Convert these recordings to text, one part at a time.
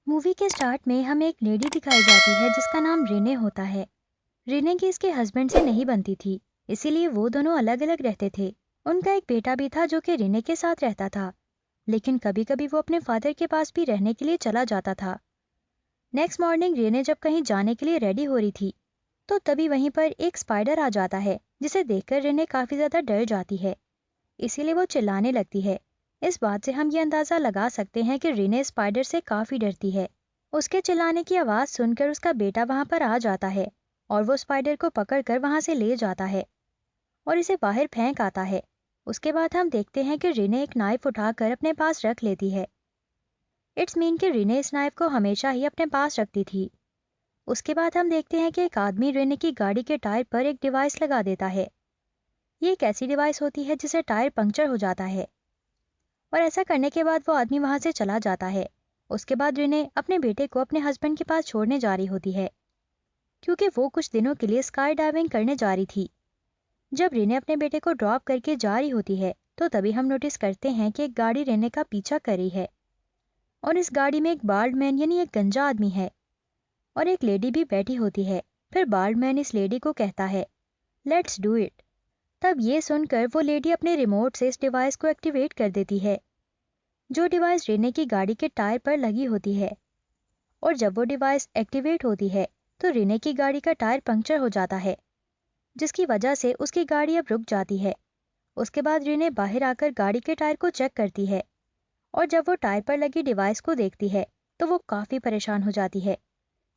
Movie के start में हमें एक लेडी दिखाई जाती है जिसका नाम रेने होता है। रेने की इसके हस्बैंड से नहीं बनती थी, इसीलिए वो दोनों अलग अलग रहते थे। उनका एक बेटा भी था जो कि रेने के साथ रहता था, लेकिन कभी कभी वो अपने फादर के पास भी रहने के लिए चला जाता था। नेक्स्ट मॉर्निंग रेने जब कहीं जाने के लिए रेडी हो रही थी, तो तभी वहीं पर एक स्पाइडर आ जाता है जिसे देखकर रेने काफी ज्यादा डर जाती है। इसीलिए वो चिल्लाने लगती है। इस बात से हम ये अंदाजा लगा सकते हैं कि रेने स्पाइडर से काफी डरती है। उसके चिल्लाने की आवाज सुनकर उसका बेटा वहां पर आ जाता है और वो स्पाइडर को पकड़कर वहां से ले जाता है और इसे बाहर फेंक आता है। उसके बाद हम देखते हैं कि रिने एक नाइफ उठाकर अपने पास रख लेती है। इट्स मीन कि रिने इस नाइफ को हमेशा ही अपने पास रखती थी। उसके बाद हम देखते हैं कि एक आदमी रिने की गाड़ी के टायर पर एक डिवाइस लगा देता है। ये एक ऐसी डिवाइस होती है जिसे टायर पंक्चर हो जाता है और ऐसा करने के बाद वो आदमी वहां से चला जाता है। उसके बाद रिने अपने बेटे को अपने हस्बैंड के पास छोड़ने जा रही होती है, क्योंकि वो कुछ दिनों के लिए स्काई डाइविंग करने जा रही थी। जब रेने अपने बेटे को ड्रॉप करके जा रही होती है, तो तभी हम नोटिस करते हैं कि एक गाड़ी रेने का पीछा कर रही है और इस गाड़ी में एक बाल्ड मैन यानी एक गंजा आदमी है और एक लेडी भी बैठी होती है। फिर बाल्ड मैन इस लेडी को कहता है, लेट्स डू इट। तब ये सुनकर वो लेडी अपने रिमोट से इस डिवाइस को एक्टिवेट कर देती है, जो डिवाइस रेने की गाड़ी के टायर पर लगी होती है। और जब वो डिवाइस एक्टिवेट होती है, तो रेने की गाड़ी का टायर पंक्चर हो जाता है, जिसकी वजह से उसकी गाड़ी अब रुक जाती है। उसके बाद रीने बाहर आकर गाड़ी के टायर को चेक करती है और जब वो टायर पर लगी डिवाइस को देखती है, तो वो काफी परेशान हो जाती है।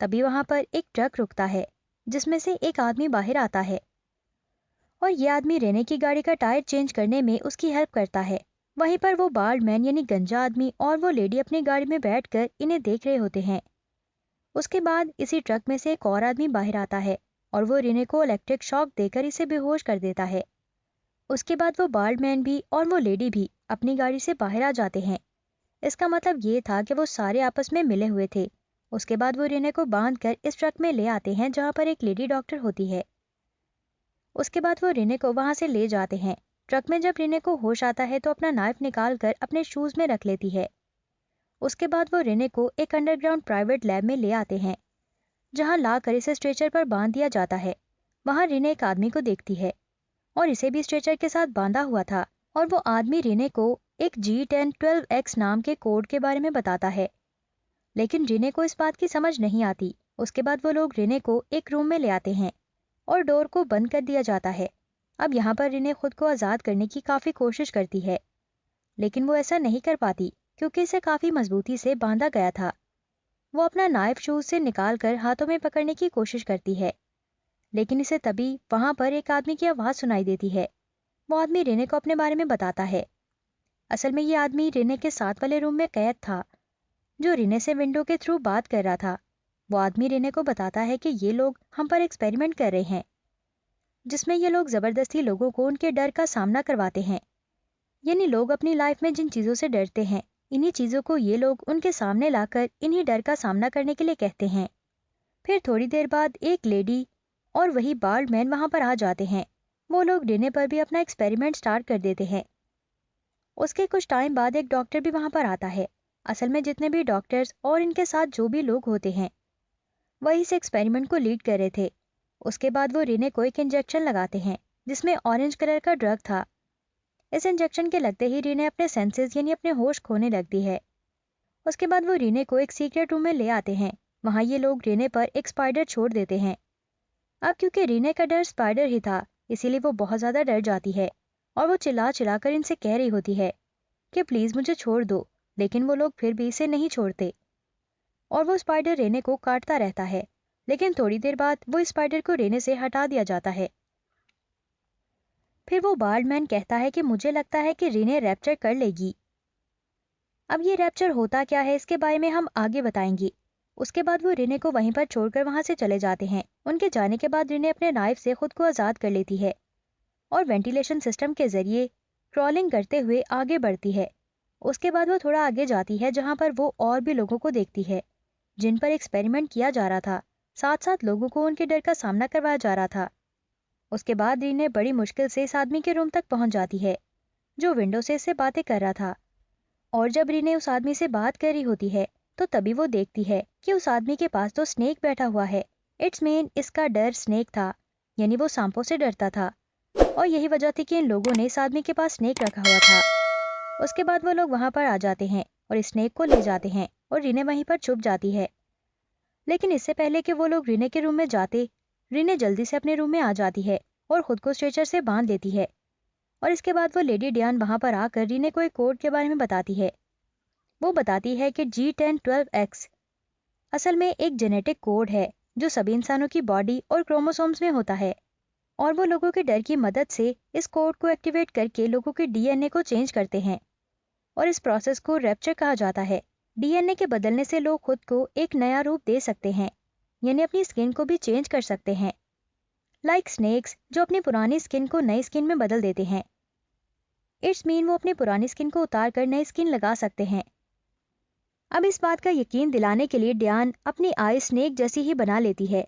तभी वहां पर एक ट्रक रुकता है, जिसमें से एक आदमी बाहर आता है और ये आदमी रेने की गाड़ी का टायर चेंज करने में उसकी हेल्प करता है। वहीं पर वो बाल्ड मैन यानी गंजा आदमी और वो लेडी अपनी गाड़ी में बैठकर इन्हें देख रहे होते हैं। उसके बाद इसी ट्रक में से एक और आदमी बाहर आता है और वो रेने को इलेक्ट्रिक शॉक देकर इसे बेहोश कर देता है। उसके बाद वो बाल्ड मैन भी और वो लेडी भी अपनी गाड़ी से बाहर आ जाते हैं। इसका मतलब ये था कि वो सारे आपस में मिले हुए थे। उसके बाद वो रिने को बांध कर इस ट्रक में ले आते हैं जहाँ पर एक लेडी डॉक्टर होती है। उसके बाद वो रिने को वहां से ले जाते हैं। ट्रक में जब रिने को होश आता है तो अपना नाइफ निकाल कर अपने शूज में रख लेती है। उसके बाद वो रिने को एक अंडरग्राउंड प्राइवेट लैब में ले आते हैं, जहाँ ला कर इसे स्ट्रेचर पर बांध दिया जाता है। वहां रिने एक आदमी को देखती है और इसे भी स्ट्रेचर के साथ बांधा हुआ था और वो आदमी रिने को एक G1012X नाम के कोड के बारे में बताता है, लेकिन रिने को इस बात की समझ नहीं आती। उसके बाद वो लोग रिने को एक रूम में ले आते हैं और डोर को बंद कर दिया जाता है। अब यहाँ पर रिने खुद को आज़ाद करने की काफ़ी कोशिश करती है, लेकिन वो ऐसा नहीं कर पाती क्योंकि इसे काफ़ी मजबूती से बांधा गया था। वो अपना नाइफ शूज से निकाल कर हाथों में पकड़ने की कोशिश करती है, लेकिन इसे तभी वहां पर एक आदमी की आवाज़ सुनाई देती है। वो आदमी रेने को अपने बारे में बताता है। असल में ये आदमी रेने के साथ वाले रूम में कैद था, जो रेने से विंडो के थ्रू बात कर रहा था। वो आदमी रेने को बताता है कि ये लोग हम पर एक्सपेरिमेंट कर रहे हैं, जिसमें ये लोग जबरदस्ती लोगों को उनके डर का सामना करवाते हैं। यानी लोग अपनी लाइफ में जिन चीजों से डरते हैं, इन्हीं चीजों को ये लोग उनके सामने लाकर इन्हीं डर का सामना करने के लिए कहते हैं। फिर थोड़ी देर बाद एक लेडी और वही बाल्ड मैन वहां पर आ जाते हैं। वो लोग रेने पर भी अपना एक्सपेरिमेंट स्टार्ट कर देते हैं। उसके कुछ टाइम बाद एक डॉक्टर भी वहां पर आता है। असल में जितने भी डॉक्टर्स और इनके साथ जो भी लोग होते हैं, वही इस एक्सपेरिमेंट को लीड कर रहे थे। उसके बाद वो रिने को एक इंजेक्शन लगाते हैं, जिसमें ऑरेंज कलर का ड्रग था। इस इंजेक्शन के लगते ही रिने अपने सेंसेस यानी अपने होश खोने लगती है। उसके बाद वो रिने को एक सीक्रेट रूम में ले आते हैं। वहां ये लोग रिने पर एक स्पाइडर छोड़ देते हैं। अब क्योंकि रिने का डर स्पाइडर ही था, इसीलिए वो बहुत ज्यादा डर जाती है और वो चिल्ला चिल्लाकर इनसे कह रही होती है कि प्लीज मुझे छोड़ दो, लेकिन वो लोग फिर भी इसे नहीं छोड़ते और वो स्पाइडर रेने को काटता रहता है। लेकिन थोड़ी देर बाद वो स्पाइडर को रेने से हटा दिया जाता है। फिर वो बाल्ड मैन कहता है कि मुझे लगता है कि रेने रैप्चर कर लेगी। अब ये रैप्चर होता क्या है इसके बारे में हम आगे बताएंगे। उसके बाद वो रेने को वहीं पर छोड़कर वहां से चले जाते हैं। उनके जाने के बाद रेने अपने नाइफ से खुद को आजाद कर लेती है और वेंटिलेशन सिस्टम के जरिए क्रॉलिंग करते हुए आगे बढ़ती है। उसके बाद वो थोड़ा आगे जाती है, जहां पर वो और भी लोगों को देखती है जिन पर एक्सपेरिमेंट किया जा रहा था। साथ साथ लोगों को उनके डर का सामना करवाया जा रहा था। उसके बाद रीने बड़ी मुश्किल से इस आदमी के रूम तक पहुंच जाती है, जो विंडो से इससे बातें कर रहा था। और जब रीने उस आदमी से बात कर रही होती है, तो तभी वो देखती है कि उस आदमी के पास तो स्नेक बैठा हुआ है। इट्स मीन इसका डर स्नेक था, यानी वो सांपों से डरता था, और यही वजह थी कि इन लोगों ने इस आदमी के पास स्नेक रखा हुआ था। उसके बाद वो लोग वहां पर आ जाते हैं और इस स्नेक को ले जाते हैं और रिने वहीं पर छुप जाती है। लेकिन इससे पहले कि वो लोग रिने के रूम में जाते, रिने जल्दी से अपने रूम में आ जाती है और खुद को स्ट्रेचर से बांध लेती है। और इसके बाद वो लेडी डियान वहां पर आकर रिने को एक कोड के बारे में बताती है। वो बताती है कि G1012X असल में एक जेनेटिक कोड है जो सभी इंसानों की बॉडी और क्रोमोसोम्स में होता है, और वो लोगों के डर की मदद से इस कोड को एक्टिवेट करके लोगों के डीएनए को चेंज करते हैं, और इस प्रोसेस को रैप्चर कहा जाता है। डीएनए के बदलने से लोग खुद को एक नया रूप दे सकते हैं, यानी अपनी स्किन को भी चेंज कर सकते हैं, लाइक स्नेक्स जो अपनी पुरानी स्किन को नई स्किन में बदल देते हैं। इट्स मीन वो अपनी पुरानी स्किन को उतार कर नई स्किन लगा सकते हैं। अब इस बात का यकीन दिलाने के लिए डियान अपनी आई स्नेक जैसी ही बना लेती है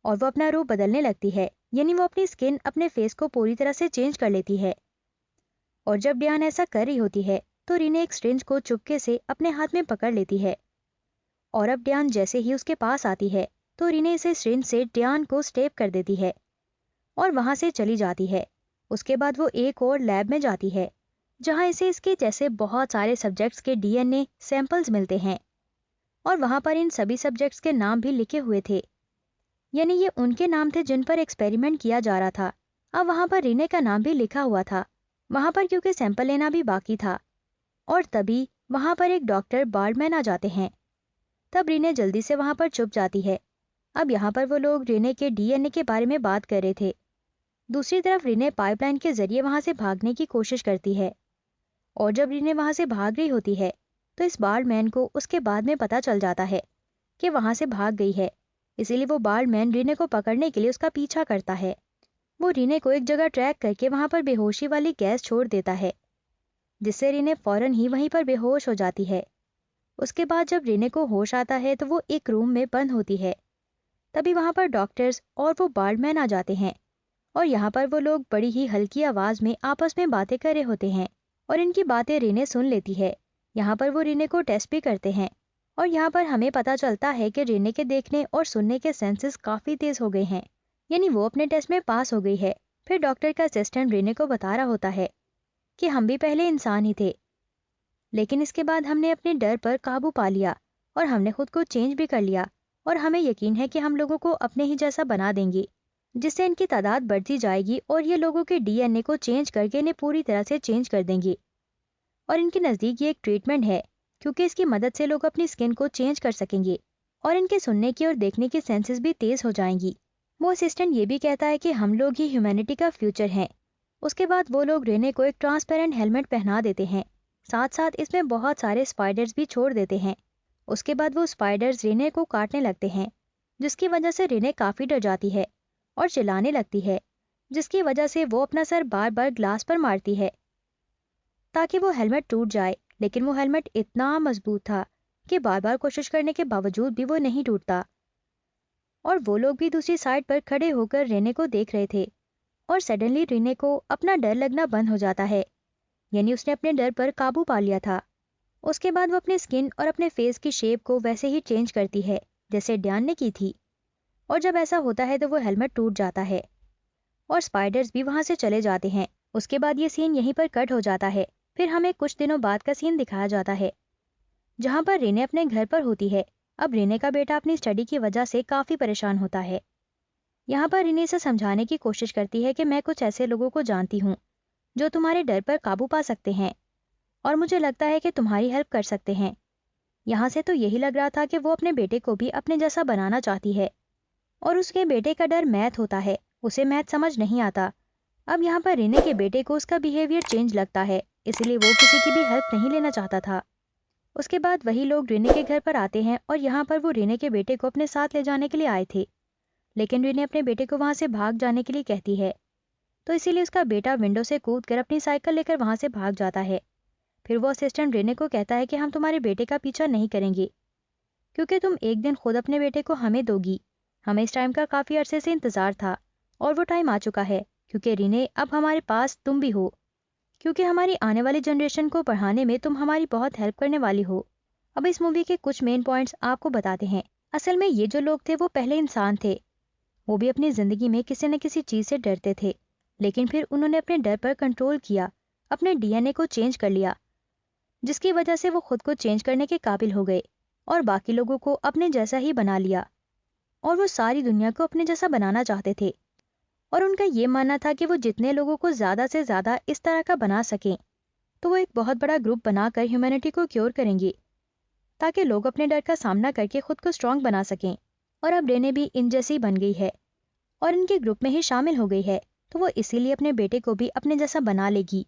और वो अपना रूप बदलने लगती है, यानी वो अपनी स्किन अपने फेस को पूरी तरह से चेंज कर लेती है। और जब डियान ऐसा कर रही होती है तो रिने एक स्ट्रिंज को चुपके से अपने हाथ में पकड़ लेती है, और अब डियान जैसे ही उसके पास आती है तो रिने इसे स्ट्रिंज से डियान को स्टेप कर देती है और वहां से चली जाती है। उसके बाद वो एक और लैब में जाती है जहां इसे इसके जैसे बहुत सारे सब्जेक्ट्स के डीएनए सैंपल्स मिलते हैं, और वहां पर इन सभी सब्जेक्ट्स के नाम भी लिखे हुए थे, यानी ये उनके नाम थे जिन पर एक्सपेरिमेंट किया जा रहा था। अब वहां पर रीने का नाम भी लिखा हुआ था वहां पर, क्योंकि सैंपल लेना भी बाकी था। और तभी वहां पर एक डॉक्टर बार्डमैन आ जाते हैं। तब रीने जल्दी से वहां पर छुप जाती है। अब यहाँ पर वो लोग रीने के डीएनए के बारे में बात कर रहे थे। दूसरी तरफ रीने पाइपलाइन के जरिए वहां से भागने की कोशिश करती है, और जब रीने वहां से भाग रही होती है तो इस बार्डमैन को उसके बाद में पता चल जाता है कि वहां से भाग गई है। इसीलिए वो बार्डमैन रीने को पकड़ने के लिए उसका पीछा करता है। वो रीने को एक जगह ट्रैक करके वहां पर बेहोशी वाली गैस छोड़ देता है, जिससे रीने फौरन ही वहीं पर बेहोश हो जाती है। उसके बाद जब रीने को होश आता है तो वो एक रूम में बंद होती है। तभी वहां पर डॉक्टर्स और वो बार्डमैन आ जाते हैं, और यहाँ पर वो लोग बड़ी ही हल्की आवाज में आपस में बातें कर रहे होते हैं, और इनकी बातें रीने सुन लेती है। यहाँ पर वो रीने को टेस्ट भी करते हैं, और यहाँ पर हमें पता चलता है कि रीने के देखने और सुनने के सेंसेस काफी तेज हो गए हैं, यानी वो अपने टेस्ट में पास हो गई है। फिर डॉक्टर का असिस्टेंट रीने को बता रहा होता है कि हम भी पहले इंसान ही थे, लेकिन इसके बाद हमने अपने डर पर काबू पा लिया और हमने खुद को चेंज भी कर लिया, और हमें यकीन है कि हम लोगों को अपने ही जैसा बना देंगे, जिससे इनकी तादाद बढ़ती जाएगी और ये लोगों के डीएनए को चेंज करके इन्हें पूरी तरह से चेंज कर देंगे। और इनके नज़दीक ये एक ट्रीटमेंट है, क्योंकि इसकी मदद से लोग अपनी स्किन को चेंज कर सकेंगे और इनके सुनने की और देखने की सेंसेस भी तेज हो जाएंगी। वो असिस्टेंट ये भी कहता है कि हम लोग ही ह्यूमैनिटी का फ्यूचर हैं। उसके बाद वो लोग रेने को एक ट्रांसपेरेंट हेलमेट पहना देते हैं, साथ साथ इसमें बहुत सारे स्पाइडर्स भी छोड़ देते हैं। उसके बाद वो स्पाइडर्स रेने को काटने लगते हैं, जिसकी वजह से रेने काफ़ी डर जाती है और चिल्लाने लगती है, जिसकी वजह से वो अपना सर बार बार ग्लास पर मारती है ताकि वो हेलमेट टूट जाए। लेकिन वो हेलमेट इतना मजबूत था कि बार बार कोशिश करने के बावजूद भी वो नहीं टूटता। और वो लोग भी दूसरी साइड पर खड़े होकर रेने को देख रहे थे, और सडनली रेने को अपना डर लगना बंद हो जाता है, यानी उसने अपने डर पर काबू पा लिया था। उसके बाद वो अपने स्किन और अपने फेस की शेप को वैसे ही चेंज करती है जैसे ड्यान ने की थी, और जब ऐसा होता है तो वो हेलमेट टूट जाता है और स्पाइडर्स भी वहां से चले जाते हैं। उसके बाद ये सीन यहीं पर कट हो जाता है। फिर हमें कुछ दिनों बाद का सीन दिखाया जाता है जहां पर रेने अपने घर पर होती है। अब रेने का बेटा अपनी स्टडी की वजह से काफी परेशान होता है। यहाँ पर रेने से समझाने की कोशिश करती है कि मैं कुछ ऐसे लोगों को जानती हूँ जो तुम्हारे डर पर काबू पा सकते हैं, और मुझे लगता है कि तुम्हारी हेल्प कर सकते हैं। यहाँ से तो यही लग रहा था कि वो अपने बेटे को भी अपने जैसा बनाना चाहती है, और उसके बेटे का डर मैथ होता है, उसे मैथ समझ नहीं आता। अब यहाँ पर रेने के बेटे को उसका बिहेवियर चेंज लगता है, इसलिए वो किसी की भी हेल्प नहीं लेना चाहता था। उसके बाद वही लोग रेने के घर पर आते हैं, और यहाँ पर वो रेने के बेटे को अपने साथ ले जाने के लिए आए थे, लेकिन रेने अपने बेटे को वहां से भाग जाने के लिए कहती है, तो इसीलिए उसका बेटा विंडो से कूद कर अपनी साइकिल लेकर वहां से भाग जाता है। फिर वो असिस्टेंट रेने को कहता है कि हम तुम्हारे बेटे का पीछा नहीं करेंगे, क्योंकि तुम एक दिन खुद अपने बेटे को हमें दोगी। हमें इस टाइम का काफी अरसे से इंतजार था, और वो टाइम आ चुका है, क्योंकि रीने अब हमारे पास तुम भी हो, क्योंकि हमारी आने वाली जनरेशन को पढ़ाने में तुम हमारी बहुत हेल्प करने वाली हो। अब इस मूवी के कुछ मेन पॉइंट्स आपको बताते हैं। असल में ये जो लोग थे वो पहले इंसान थे। वो भी अपनी जिंदगी में किसी न किसी चीज से डरते थे, लेकिन फिर उन्होंने अपने डर पर कंट्रोल किया, अपने डीएनए को चेंज कर लिया, जिसकी वजह से वो खुद को चेंज करने के काबिल हो गए और बाकी लोगों को अपने जैसा ही बना लिया। और वो सारी दुनिया को अपने जैसा बनाना चाहते थे। और उनका ये मानना था कि वो जितने लोगों को ज्यादा से ज्यादा इस तरह का बना सकें, तो वो एक बहुत बड़ा ग्रुप बनाकर ह्यूमैनिटी को क्योर करेंगे, ताकि लोग अपने डर का सामना करके खुद को स्ट्रांग बना सकें। और अब रेने भी इन जैसी बन गई है और इनके ग्रुप में ही शामिल हो गई है, तो वो इसीलिए अपने बेटे को भी अपने जैसा बना लेगी।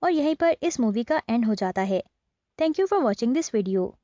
और यहीं पर इस मूवी का एंड हो जाता है। Thank you for watching this video.